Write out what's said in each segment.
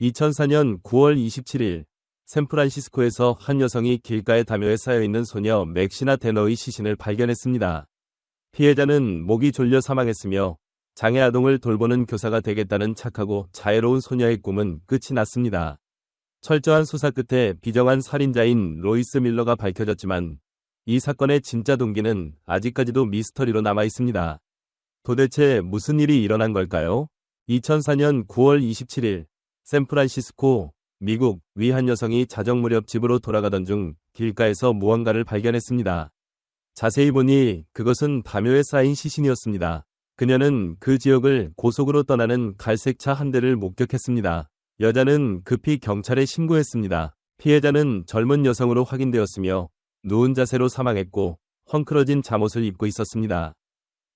2004년 9월 27일 샌프란시스코에서 한 여성이 길가에 담요에 쌓여있는 소녀 맥시나 데너의 시신을 발견했습니다. 피해자는 목이 졸려 사망했으며 장애 아동을 돌보는 교사가 되겠다는 착하고 자애로운 소녀의 꿈은 끝이 났습니다. 철저한 수사 끝에 비정한 살인자인 로이스 밀러가 밝혀졌지만 이 사건의 진짜 동기는 아직까지도 미스터리로 남아있습니다. 도대체 무슨 일이 일어난 걸까요? 2004년 9월 27일 샌프란시스코, 미국 위 한 여성이 자정 무렵 집으로 돌아가던 중 길가에서 무언가를 발견했습니다. 자세히 보니 그것은 담요에 쌓인 시신이었습니다. 그녀는 그 지역을 고속으로 떠나는 갈색 차 한 대를 목격했습니다. 여자는 급히 경찰에 신고했습니다. 피해자는 젊은 여성으로 확인되었으며 누운 자세로 사망했고 헝클어진 잠옷을 입고 있었습니다.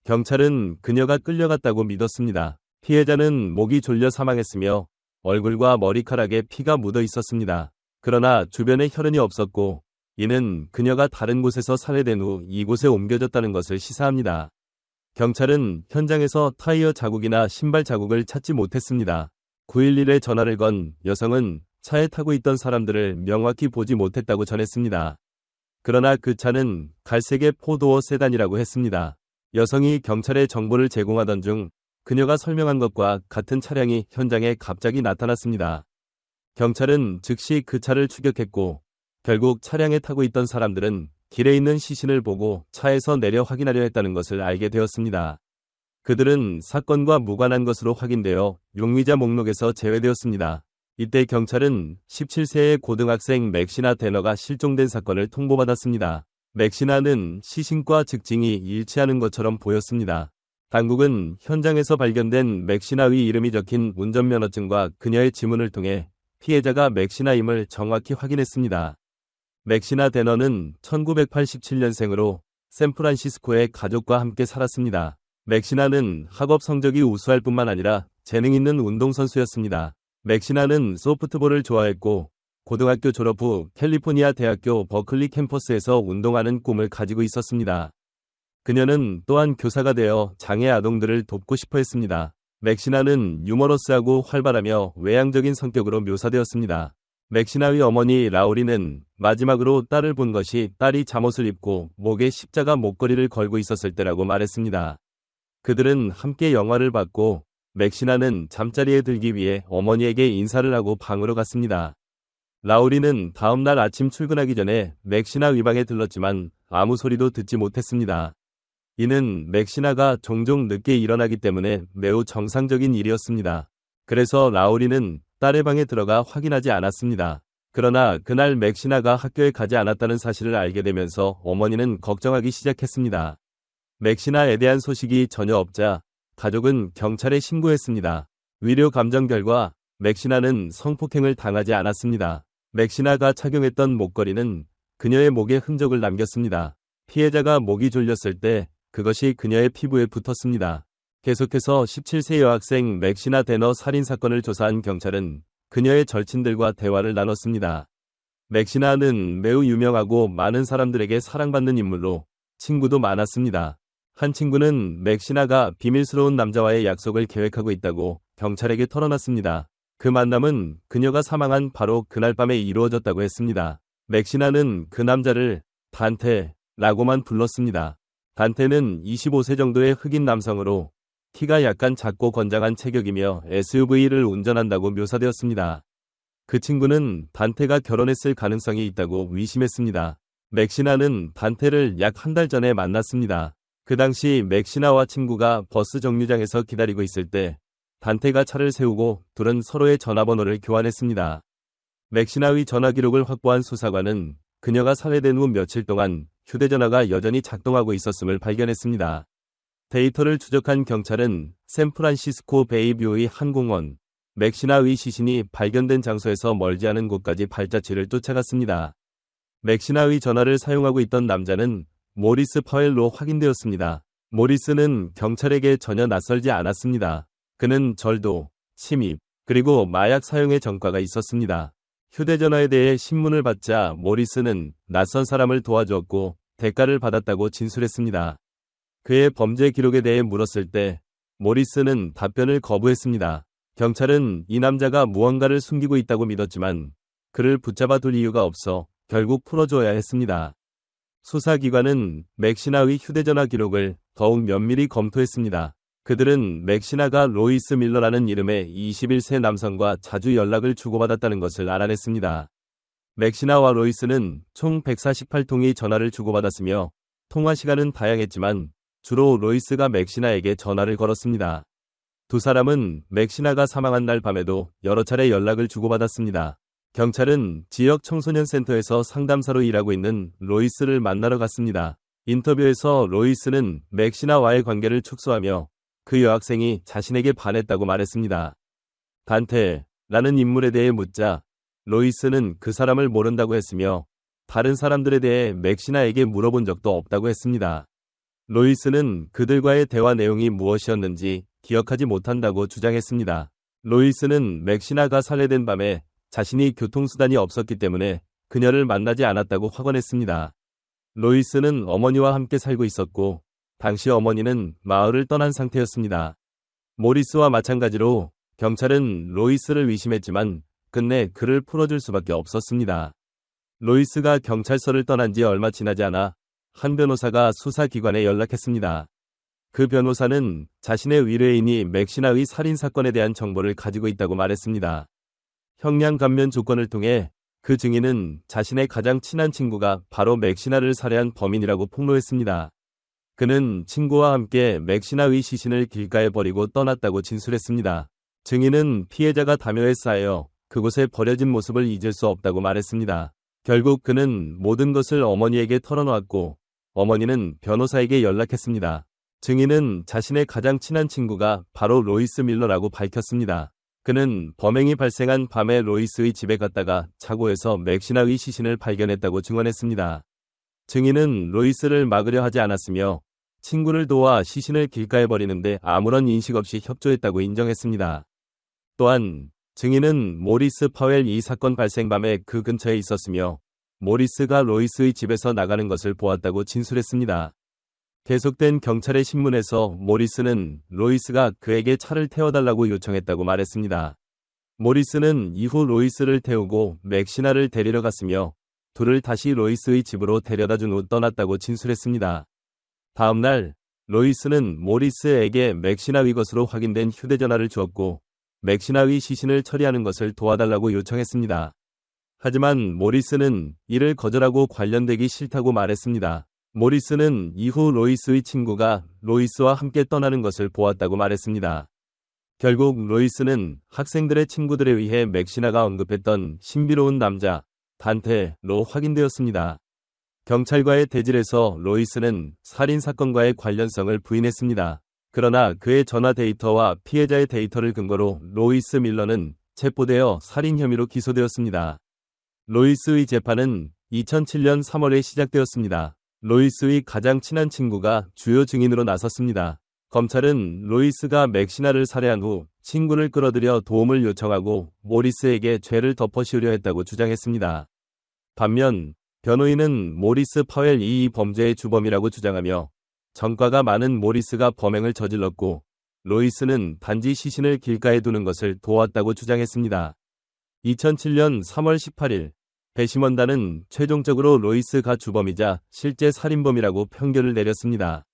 경찰은 그녀가 끌려갔다고 믿었습니다. 피해자는 목이 졸려 사망했으며 얼굴과 머리카락에 피가 묻어 있었습니다. 그러나 주변에 혈흔이 없었고 이는 그녀가 다른 곳에서 살해된 후 이곳에 옮겨졌다는 것을 시사합니다. 경찰은 현장에서 타이어 자국이나 신발 자국을 찾지 못했습니다. 911에 전화를 건 여성은 차에 타고 있던 사람들을 명확히 보지 못했다고 전했습니다. 그러나 그 차는 갈색의 포도어 세단이라고 했습니다. 여성이 경찰에 정보를 제공하던 중 그녀가 설명한 것과 같은 차량이 현장에 갑자기 나타났습니다. 경찰은 즉시 그 차를 추격했고 결국 차량에 타고 있던 사람들은 길에 있는 시신을 보고 차에서 내려 확인하려 했다는 것을 알게 되었습니다. 그들은 사건과 무관한 것으로 확인되어 용의자 목록에서 제외되었습니다. 이때 경찰은 17세의 고등학생 맥시나 데너가 실종된 사건을 통보받았습니다. 맥시나는 시신과 직징이 일치하는 것처럼 보였습니다. 당국은 현장에서 발견된 맥시나의 이름이 적힌 운전면허증과 그녀의 지문을 통해 피해자가 맥시나임을 정확히 확인했습니다. 맥시나 데너는 1987년생으로 샌프란시스코의 가족과 함께 살았습니다. 맥시나는 학업 성적이 우수할 뿐만 아니라 재능 있는 운동선수였습니다. 맥시나는 소프트볼을 좋아했고 고등학교 졸업 후 캘리포니아 대학교 버클리 캠퍼스에서 운동하는 꿈을 가지고 있었습니다. 그녀는 또한 교사가 되어 장애 아동들을 돕고 싶어 했습니다. 맥시나는 유머러스하고 활발하며 외향적인 성격으로 묘사되었습니다. 맥시나의 어머니 라우리는 마지막으로 딸을 본 것이 딸이 잠옷을 입고 목에 십자가 목걸이를 걸고 있었을 때라고 말했습니다. 그들은 함께 영화를 봤고 맥시나는 잠자리에 들기 위해 어머니에게 인사를 하고 방으로 갔습니다. 라우리는 다음 날 아침 출근하기 전에 맥시나 의방에 들렀지만 아무 소리도 듣지 못했습니다. 이는 맥시나가 종종 늦게 일어나기 때문에 매우 정상적인 일이었습니다. 그래서 라우리는 딸의 방에 들어가 확인하지 않았습니다. 그러나 그날 맥시나가 학교에 가지 않았다는 사실을 알게 되면서 어머니는 걱정하기 시작했습니다. 맥시나에 대한 소식이 전혀 없자 가족은 경찰에 신고했습니다. 위료 감정 결과 맥시나는 성폭행을 당하지 않았습니다. 맥시나가 착용했던 목걸이는 그녀의 목에 흔적을 남겼습니다. 피해자가 목이 졸렸을 때 그것이 그녀의 피부에 붙었습니다. 계속해서 17세 여학생 맥시나 데너 살인사건을 조사한 경찰은 그녀의 절친들과 대화를 나눴습니다. 맥시나는 매우 유명하고 많은 사람들에게 사랑받는 인물로 친구도 많았습니다. 한 친구는 맥시나가 비밀스러운 남자와의 약속을 계획하고 있다고 경찰에게 털어놨습니다. 그 만남은 그녀가 사망한 바로 그날 밤에 이루어졌다고 했습니다. 맥시나는 그 남자를 단테라고만 불렀습니다. 단테는 25세 정도의 흑인 남성으로 키가 약간 작고 건장한 체격이며 SUV를 운전한다고 묘사되었습니다. 그 친구는 단테가 결혼했을 가능성이 있다고 의심했습니다. 맥시나는 단테를 약 한 달 전에 만났습니다. 그 당시 맥시나와 친구가 버스 정류장에서 기다리고 있을 때 단테가 차를 세우고 둘은 서로의 전화번호를 교환했습니다. 맥시나의 전화 기록을 확보한 수사관은 그녀가 살해된 후 며칠 동안 휴대전화가 여전히 작동하고 있었음을 발견했습니다. 데이터를 추적한 경찰은 샌프란시스코 베이뷰의 한 공원, 맥시나의 시신이 발견된 장소에서 멀지 않은 곳까지 발자취를 쫓아갔습니다. 맥시나의 전화를 사용하고 있던 남자는 모리스 파웰로 확인되었습니다. 모리스는 경찰에게 전혀 낯설지 않았습니다. 그는 절도, 침입, 그리고 마약 사용의 전과가 있었습니다. 휴대전화에 대해 신문을 받자 모리스는 낯선 사람을 도와주었고 대가를 받았다고 진술했습니다. 그의 범죄 기록에 대해 물었을 때 모리스는 답변을 거부했습니다. 경찰은 이 남자가 무언가를 숨기고 있다고 믿었지만 그를 붙잡아 둘 이유가 없어 결국 풀어줘야 했습니다. 수사기관은 맥시나의 휴대전화 기록을 더욱 면밀히 검토했습니다. 그들은 맥시나가 로이스 밀러라는 이름의 21세 남성과 자주 연락을 주고받았다는 것을 알아냈습니다. 맥시나와 로이스는 총 148통의 전화를 주고받았으며 통화 시간은 다양했지만 주로 로이스가 맥시나에게 전화를 걸었습니다. 두 사람은 맥시나가 사망한 날 밤에도 여러 차례 연락을 주고받았습니다. 경찰은 지역 청소년 센터에서 상담사로 일하고 있는 로이스를 만나러 갔습니다. 인터뷰에서 로이스는 맥시나와의 관계를 축소하며 그 여학생이 자신에게 반했다고 말했습니다. 단테라는 인물에 대해 묻자 로이스는 그 사람을 모른다고 했으며 다른 사람들에 대해 맥시나에게 물어본 적도 없다고 했습니다. 로이스는 그들과의 대화 내용이 무엇이었는지 기억하지 못한다고 주장했습니다. 로이스는 맥시나가 살해된 밤에 자신이 교통수단이 없었기 때문에 그녀를 만나지 않았다고 확언했습니다. 로이스는 어머니와 함께 살고 있었고 당시 어머니는 마을을 떠난 상태였습니다. 모리스와 마찬가지로 경찰은 로이스를 의심했지만 끝내 그를 풀어줄 수밖에 없었습니다. 로이스가 경찰서를 떠난 지 얼마 지나지 않아 한 변호사가 수사기관에 연락했습니다. 그 변호사는 자신의 의뢰인이 맥시나의 살인사건에 대한 정보를 가지고 있다고 말했습니다. 형량 감면 조건을 통해 그 증인은 자신의 가장 친한 친구가 바로 맥시나를 살해한 범인이라고 폭로했습니다. 그는 친구와 함께 맥시나의 시신을 길가에 버리고 떠났다고 진술했습니다. 증인은 피해자가 담요에 쌓여 그곳에 버려진 모습을 잊을 수 없다고 말했습니다. 결국 그는 모든 것을 어머니에게 털어놓았고 어머니는 변호사에게 연락했습니다. 증인은 자신의 가장 친한 친구가 바로 로이스 밀러라고 밝혔습니다. 그는 범행이 발생한 밤에 로이스의 집에 갔다가 차고에서 맥시나의 시신을 발견했다고 증언했습니다. 증인은 로이스를 막으려 하지 않았으며 친구를 도와 시신을 길가에 버리는데 아무런 인식 없이 협조했다고 인정했습니다. 또한 증인은 모리스 파웰 이 사건 발생 밤에 그 근처에 있었으며 모리스가 로이스의 집에서 나가는 것을 보았다고 진술했습니다. 계속된 경찰의 신문에서 모리스는 로이스가 그에게 차를 태워달라고 요청했다고 말했습니다. 모리스는 이후 로이스를 태우고 맥시나를 데리러 갔으며 둘을 다시 로이스의 집으로 데려다 준 후 떠났다고 진술했습니다. 다음 날 로이스는 모리스에게 맥시나의 것으로 확인된 휴대전화를 주었고 맥시나의 시신을 처리하는 것을 도와달라고 요청했습니다. 하지만 모리스는 이를 거절하고 관련되기 싫다고 말했습니다. 모리스는 이후 로이스의 친구가 로이스와 함께 떠나는 것을 보았다고 말했습니다. 결국 로이스는 학생들의 친구들에 의해 맥시나가 언급했던 신비로운 남자 단테로 확인되었습니다. 경찰과의 대질에서 로이스는 살인사건과의 관련성을 부인했습니다. 그러나 그의 전화 데이터와 피해자의 데이터를 근거로 로이스 밀러는 체포되어 살인 혐의로 기소되었습니다. 로이스의 재판은 2007년 3월에 시작되었습니다. 로이스의 가장 친한 친구가 주요 증인으로 나섰습니다. 검찰은 로이스가 맥시나를 살해한 후 친구를 끌어들여 도움을 요청하고 모리스에게 죄를 덮어씌우려 했다고 주장했습니다. 반면 변호인은 모리스 파웰이 이 범죄의 주범이라고 주장하며 전과가 많은 모리스가 범행을 저질렀고 로이스는 단지 시신을 길가에 두는 것을 도왔다고 주장했습니다. 2007년 3월 18일 배심원단은 최종적으로 로이스가 주범이자 실제 살인범이라고 판결을 내렸습니다.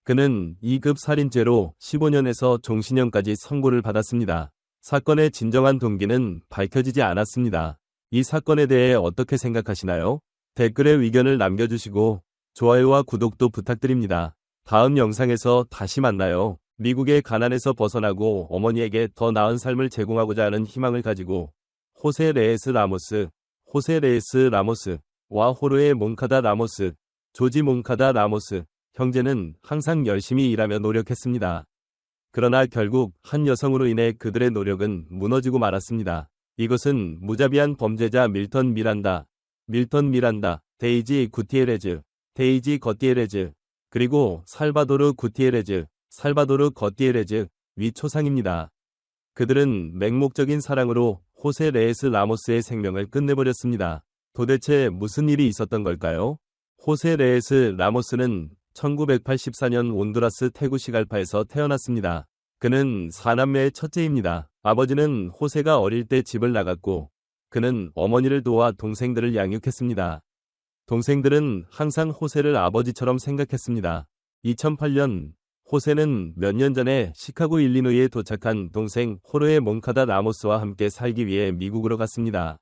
그는 2급 살인죄로 15년에서 종신형까지 선고를 받았습니다. 사건의 진정한 동기는 밝혀지지 않았습니다. 이 사건에 대해 어떻게 생각하시나요? 댓글에 의견을 남겨주시고 좋아요와 구독도 부탁드립니다. 다음 영상에서 다시 만나요. 미국의 가난에서 벗어나고 어머니에게 더 나은 삶을 제공하고자 하는 희망을 가지고 호세 레스 라모스와 호르에 몽카다 라모스, 조지 몽카다 라모스 형제는 항상 열심히 일하며 노력했습니다. 그러나 결국 한 여성으로 인해 그들의 노력은 무너지고 말았습니다. 이것은 무자비한 범죄자 밀턴 미란다, 데이지 거티에레즈, 그리고 살바도르 거티에레즈 위 초상입니다. 그들은 맹목적인 사랑으로 호세 레스 라모스의 생명을 끝내버렸습니다. 도대체 무슨 일이 있었던 걸까요? 호세 레스 라모스는 1984년 온두라스 테구시갈파에서 태어났습니다. 그는 4남매의 첫째입니다. 아버지는 호세가 어릴 때 집을 나갔고 그는 어머니를 도와 동생들을 양육했습니다. 동생들은 항상 호세를 아버지처럼 생각했습니다. 2008년 호세는 몇 년 전에 시카고 일리노이에 도착한 동생 호르헤 몽카다 라모스와 함께 살기 위해 미국으로 갔습니다.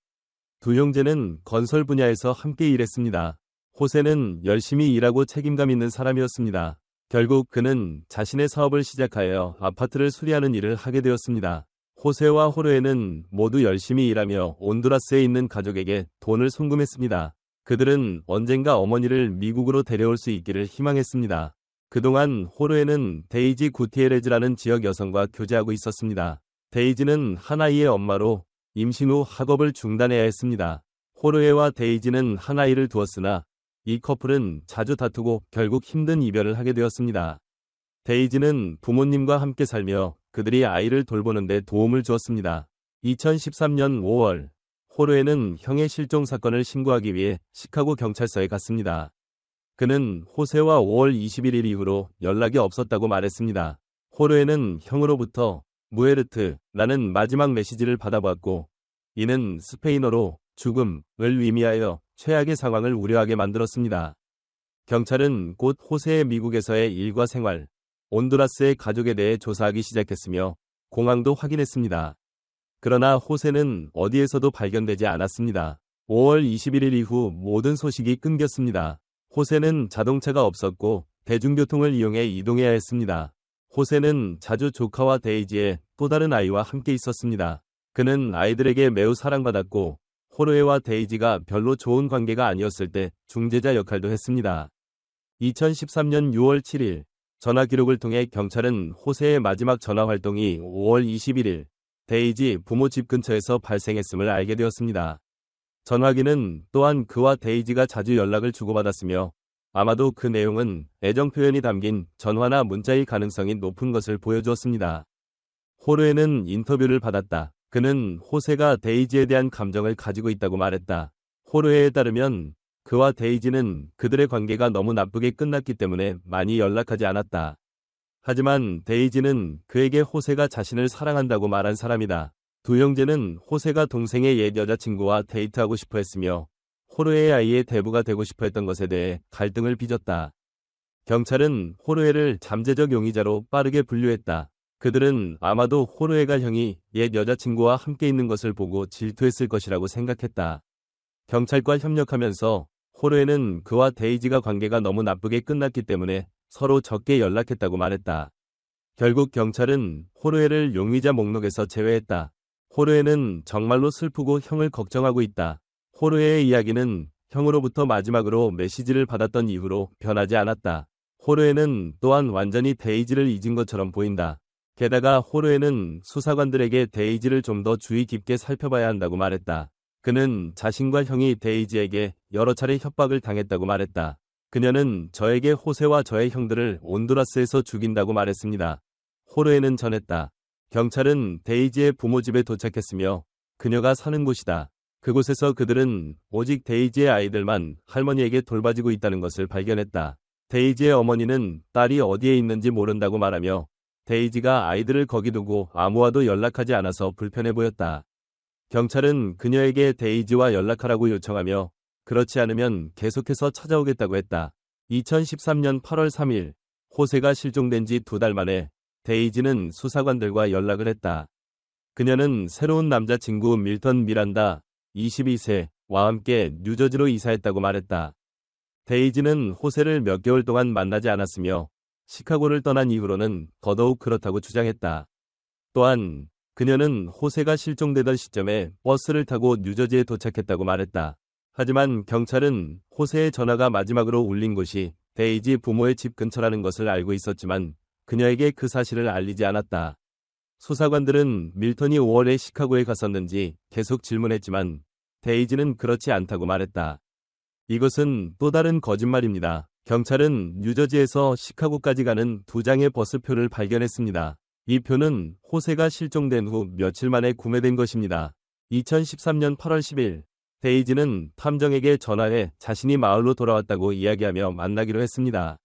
두 형제는 건설 분야에서 함께 일했습니다. 호세는 열심히 일하고 책임감 있는 사람이었습니다. 결국 그는 자신의 사업을 시작하여 아파트를 수리하는 일을 하게 되었습니다. 호세와 호르헤는 모두 열심히 일하며 온두라스에 있는 가족에게 돈을 송금했습니다. 그들은 언젠가 어머니를 미국으로 데려올 수 있기를 희망했습니다. 그동안 호르헤는 데이지 구티에레즈라는 지역 여성과 교제하고 있었습니다. 데이지는 한 아이의 엄마로 임신 후 학업을 중단해야 했습니다. 호르헤와 데이지는 한 아이를 두었으나 이 커플은 자주 다투고 결국 힘든 이별을 하게 되었습니다. 데이지는 부모님과 함께 살며 그들이 아이를 돌보는 데 도움을 주었습니다. 2013년 5월 호르헤는 형의 실종 사건을 신고하기 위해 시카고 경찰서에 갔습니다. 그는 호세와 5월 21일 이후로 연락이 없었다고 말했습니다. 호르헤는 형으로부터 무에르트라는 마지막 메시지를 받아봤고 이는 스페인어로 죽음을 의미하여 최악의 상황을 우려하게 만들었습니다. 경찰은 곧 호세의 미국에서의 일과 생활, 온두라스의 가족에 대해 조사하기 시작했으며 공항도 확인했습니다. 그러나 호세는 어디에서도 발견되지 않았습니다. 5월 21일 이후 모든 소식이 끊겼습니다. 호세는 자동차가 없었고 대중교통을 이용해 이동해야 했습니다. 호세는 자주 조카와 데이지의 또 다른 아이와 함께 있었습니다. 그는 아이들에게 매우 사랑받았고 호르헤와 데이지가 별로 좋은 관계가 아니었을 때 중재자 역할도 했습니다. 2013년 6월 7일 전화 기록을 통해 경찰은 호세의 마지막 전화 활동이 5월 21일 데이지 부모 집 근처에서 발생했음을 알게 되었습니다. 전화기는 또한 그와 데이지가 자주 연락을 주고받았으며 아마도 그 내용은 애정 표현이 담긴 전화나 문자일 가능성이 높은 것을 보여주었습니다. 호르헤는 인터뷰를 받았다. 그는 호세가 데이지에 대한 감정을 가지고 있다고 말했다. 호르헤에 따르면 그와 데이지는 그들의 관계가 너무 나쁘게 끝났기 때문에 많이 연락하지 않았다. 하지만 데이지는 그에게 호세가 자신을 사랑한다고 말한 사람이다. 두 형제는 호세가 동생의 옛 여자친구와 데이트하고 싶어 했으며 호르헤의 아이의 대부가 되고 싶어 했던 것에 대해 갈등을 빚었다. 경찰은 호르헤를 잠재적 용의자로 빠르게 분류했다. 그들은 아마도 호르헤가 형이 옛 여자친구와 함께 있는 것을 보고 질투했을 것이라고 생각했다. 경찰과 협력하면서 호르헤는 그와 데이지가 관계가 너무 나쁘게 끝났기 때문에 서로 적게 연락했다고 말했다. 결국 경찰은 호르헤를 용의자 목록에서 제외했다. 호르헤는 정말로 슬프고 형을 걱정하고 있다. 호르헤의 이야기는 형으로부터 마지막으로 메시지를 받았던 이후로 변하지 않았다. 호르헤는 또한 완전히 데이지를 잊은 것처럼 보인다. 게다가 호르헤는 수사관들에게 데이지를 좀 더 주의 깊게 살펴봐야 한다고 말했다. 그는 자신과 형이 데이지에게 여러 차례 협박을 당했다고 말했다. 그녀는 저에게 호세와 저의 형들을 온두라스에서 죽인다고 말했습니다. 호르헤는 전했다. 경찰은 데이지의 부모 집에 도착했으며 그녀가 사는 곳이다. 그곳에서 그들은 오직 데이지의 아이들만 할머니에게 돌봐지고 있다는 것을 발견했다. 데이지의 어머니는 딸이 어디에 있는지 모른다고 말하며 데이지가 아이들을 거기 두고 아무와도 연락하지 않아서 불편해 보였다. 경찰은 그녀에게 데이지와 연락하라고 요청하며 그렇지 않으면 계속해서 찾아오겠다고 했다. 2013년 8월 3일 호세가 실종된 지 2달 만에 데이지는 수사관들과 연락을 했다. 그녀는 새로운 남자친구 밀턴 미란다 22세와 함께 뉴저지로 이사했다고 말했다. 데이지는 호세를 몇 개월 동안 만나지 않았으며 시카고를 떠난 이후로는 더더욱 그렇다고 주장했다. 또한 그녀는 호세가 실종되던 시점에 버스를 타고 뉴저지에 도착했다고 말했다. 하지만 경찰은 호세의 전화가 마지막으로 울린 곳이 데이지 부모의 집 근처라는 것을 알고 있었지만 그녀에게 그 사실을 알리지 않았다. 수사관들은 밀턴이 5월에 시카고에 갔었는지 계속 질문했지만 데이지는 그렇지 않다고 말했다. 이것은 또 다른 거짓말입니다. 경찰은 뉴저지에서 시카고까지 가는 2장의 버스표를 발견했습니다. 이 표는 호세가 실종된 후 며칠 만에 구매된 것입니다. 2013년 8월 10일 데이지는 탐정에게 전화해 자신이 마을로 돌아왔다고 이야기하며 만나기로 했습니다.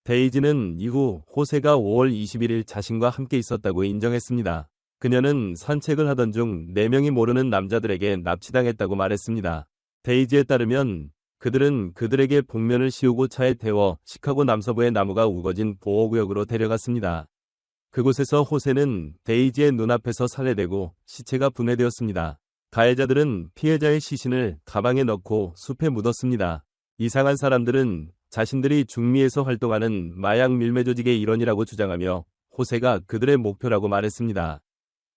데이지는 이후 호세가 5월 21일 자신과 함께 있었다고 인정했습니다. 그녀는 산책을 하던 중 4명이 모르는 남자들에게 납치당했다고 말했습니다. 데이지에 따르면 그들은 그들에게 복면을 씌우고 차에 태워 시카고 남서부의 나무가 우거진 보호구역으로 데려갔습니다. 그곳에서 호세는 데이지의 눈앞에서 살해되고 시체가 분해되었습니다. 가해자들은 피해자의 시신을 가방에 넣고 숲에 묻었습니다. 이상한 사람들은 자신들이 중미에서 활동하는 마약 밀매 조직의 일원이라고 주장하며 호세가 그들의 목표라고 말했습니다.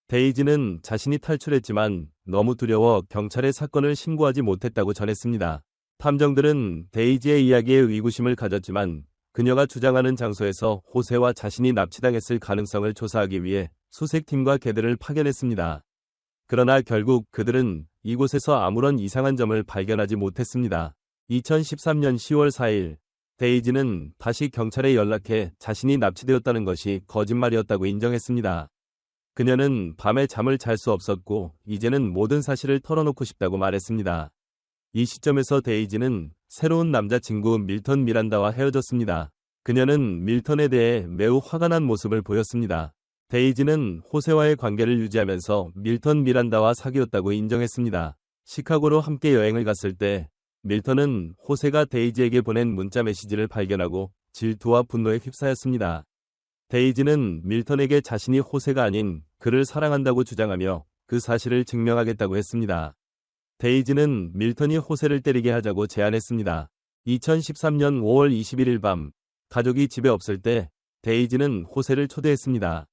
데이지는 자신이 탈출했지만 너무 두려워 경찰에 사건을 신고하지 못했다고 전했습니다. 탐정들은 데이지의 이야기에 의구심을 가졌지만 그녀가 주장하는 장소에서 호세와 자신이 납치당했을 가능성을 조사하기 위해 수색팀과 개들을 파견했습니다. 그러나 결국 그들은 이곳에서 아무런 이상한 점을 발견하지 못했습니다. 2013년 10월 4일, 데이지는 다시 경찰에 연락해 자신이 납치되었다는 것이 거짓말이었다고 인정했습니다. 그녀는 밤에 잠을 잘 수 없었고 이제는 모든 사실을 털어놓고 싶다고 말했습니다. 이 시점에서 데이지는 새로운 남자친구 밀턴 미란다와 헤어졌습니다. 그녀는 밀턴에 대해 매우 화가 난 모습을 보였습니다. 데이지는 호세와의 관계를 유지하면서 밀턴 미란다와 사귀었다고 인정했습니다. 시카고로 함께 여행을 갔을 때 밀턴은 호세가 데이지에게 보낸 문자 메시지를 발견하고 질투와 분노에 휩싸였습니다. 데이지는 밀턴에게 자신이 호세가 아닌 그를 사랑한다고 주장하며 그 사실을 증명하겠다고 했습니다. 데이지는 밀턴이 호세를 때리게 하자고 제안했습니다. 2013년 5월 21일 밤, 가족이 집에 없을 때 데이지는 호세를 초대했습니다.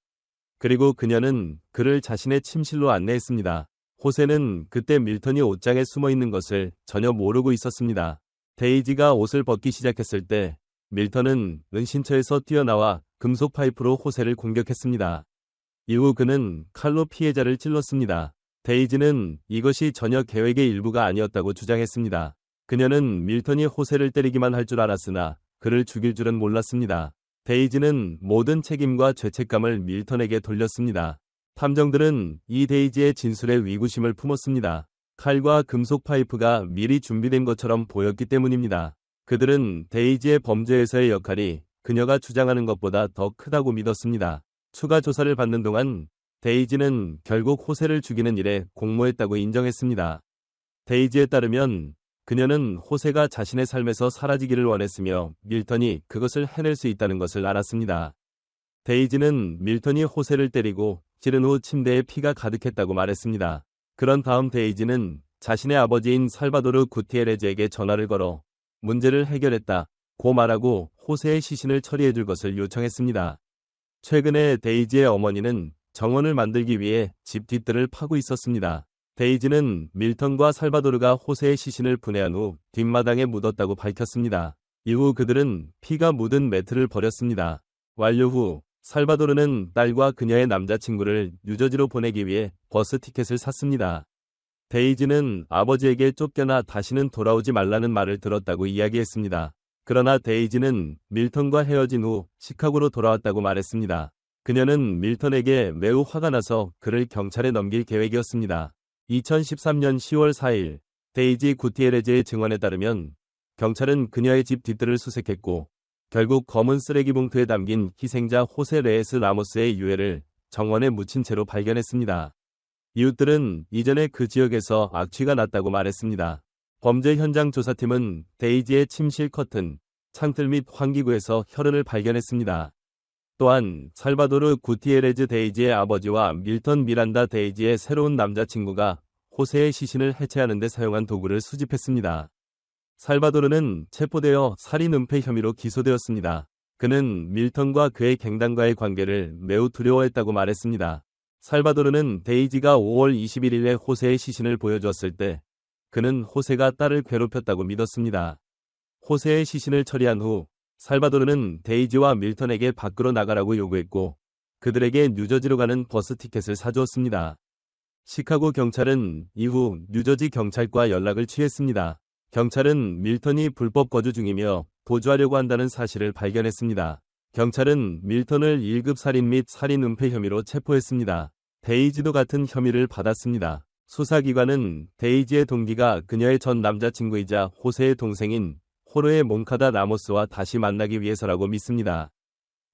그리고 그녀는 그를 자신의 침실로 안내했습니다. 호세는 그때 밀턴이 옷장에 숨어 있는 것을 전혀 모르고 있었습니다. 데이지가 옷을 벗기 시작했을 때 밀턴은 은신처에서 뛰어나와 금속 파이프로 호세를 공격했습니다. 이후 그는 칼로 피해자를 찔렀습니다. 데이지는 이것이 전혀 계획의 일부가 아니었다고 주장했습니다. 그녀는 밀턴이 호세를 때리기만 할 줄 알았으나 그를 죽일 줄은 몰랐습니다. 데이지는 모든 책임과 죄책감을 밀턴에게 돌렸습니다. 탐정들은 이 데이지의 진술에 의구심을 품었습니다. 칼과 금속 파이프가 미리 준비된 것처럼 보였기 때문입니다. 그들은 데이지의 범죄에서의 역할이 그녀가 주장하는 것보다 더 크다고 믿었습니다. 추가 조사를 받는 동안 데이지는 결국 호세를 죽이는 일에 공모했다고 인정했습니다. 데이지에 따르면 그녀는 호세가 자신의 삶에서 사라지기를 원했으며 밀턴이 그것을 해낼 수 있다는 것을 알았습니다. 데이지는 밀턴이 호세를 때리고 찌른 후 침대에 피가 가득했다고 말했습니다. 그런 다음 데이지는 자신의 아버지인 살바도르 구티에레즈에게 전화를 걸어 문제를 해결했다고 말하고 호세의 시신을 처리해줄 것을 요청했습니다. 최근에 데이지의 어머니는 정원을 만들기 위해 집 뒷뜰을 파고 있었습니다. 데이지는 밀턴과 살바도르가 호세의 시신을 분해한 후 뒷마당에 묻었다고 밝혔습니다. 이후 그들은 피가 묻은 매트를 버렸습니다. 완료 후 살바도르는 딸과 그녀의 남자친구를 뉴저지로 보내기 위해 버스 티켓을 샀습니다. 데이지는 아버지에게 쫓겨나 다시는 돌아오지 말라는 말을 들었다고 이야기했습니다. 그러나 데이지는 밀턴과 헤어진 후 시카고로 돌아왔다고 말했습니다. 그녀는 밀턴에게 매우 화가 나서 그를 경찰에 넘길 계획이었습니다. 2013년 10월 4일 데이지 구티에레즈의 증언에 따르면 경찰은 그녀의 집 뒷뜰을 수색했고 결국 검은 쓰레기 봉투에 담긴 희생자 호세 레에스 라모스의 유해를 정원에 묻힌 채로 발견했습니다. 이웃들은 이전에 그 지역에서 악취가 났다고 말했습니다. 범죄 현장 조사팀은 데이지의 침실 커튼, 창틀 및 환기구에서 혈흔을 발견했습니다. 또한 살바도르 구티에레즈 데이지의 아버지와 밀턴 미란다 데이지의 새로운 남자친구가 호세의 시신을 해체하는 데 사용한 도구를 수집했습니다. 살바도르는 체포되어 살인 은폐 혐의로 기소되었습니다. 그는 밀턴과 그의 갱단과의 관계를 매우 두려워했다고 말했습니다. 살바도르는 데이지가 5월 21일에 호세의 시신을 보여주었을 때 그는 호세가 딸을 괴롭혔다고 믿었습니다. 호세의 시신을 처리한 후 살바도르는 데이지와 밀턴에게 밖으로 나가라고 요구했고 그들에게 뉴저지로 가는 버스 티켓을 사주었습니다. 시카고 경찰은 이후 뉴저지 경찰과 연락을 취했습니다. 경찰은 밀턴이 불법 거주 중이며 도주하려고 한다는 사실을 발견했습니다. 경찰은 밀턴을 1급 살인 및 살인 은폐 혐의로 체포했습니다. 데이지도 같은 혐의를 받았습니다. 수사기관은 데이지의 동기가 그녀의 전 남자친구이자 호세의 동생인 호르헤 몬카다 라모스와 다시 만나기 위해서라고 믿습니다.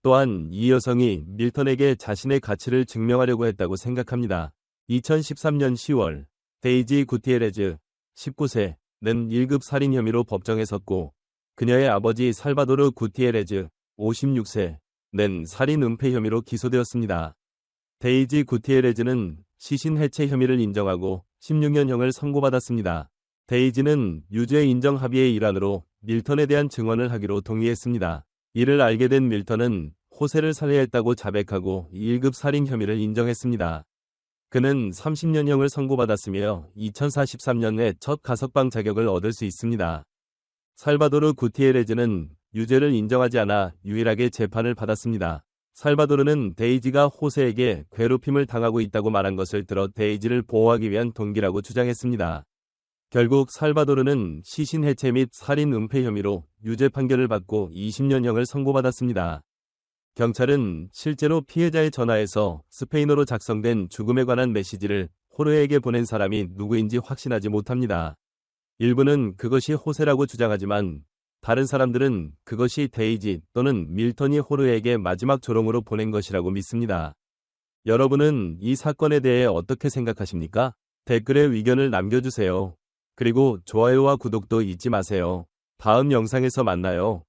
또한 이 여성이 밀턴에게 자신의 가치를 증명하려고 했다고 생각합니다. 2013년 10월 데이지 구티에레즈 19세는 1급 살인 혐의로 법정에 섰고 그녀의 아버지 살바도르 구티에레즈 56세는 살인 은폐 혐의로 기소되었습니다. 데이지 구티에레즈는 시신 해체 혐의를 인정하고 16년형을 선고받았습니다. 데이지는 유죄 인정 합의의 일환으로 밀턴에 대한 증언을 하기로 동의했습니다. 이를 알게 된 밀턴은 호세를 살해했다고 자백하고 1급 살인 혐의를 인정했습니다. 그는 30년형을 선고받았으며 2043년에 첫 가석방 자격을 얻을 수 있습니다. 살바도르 구티에레즈는 유죄를 인정하지 않아 유일하게 재판을 받았습니다. 살바도르는 데이지가 호세에게 괴롭힘을 당하고 있다고 말한 것을 들어 데이지를 보호하기 위한 동기라고 주장했습니다. 결국 살바도르는 시신 해체 및 살인 은폐 혐의로 유죄 판결을 받고 20년형을 선고받았습니다. 경찰은 실제로 피해자의 전화에서 스페인어로 작성된 죽음에 관한 메시지를 호르에게 보낸 사람이 누구인지 확신하지 못합니다. 일부는 그것이 호세라고 주장하지만 다른 사람들은 그것이 데이지 또는 밀턴이 호르에게 마지막 조롱으로 보낸 것이라고 믿습니다. 여러분은 이 사건에 대해 어떻게 생각하십니까? 댓글에 의견을 남겨주세요. 그리고 좋아요와 구독도 잊지 마세요. 다음 영상에서 만나요.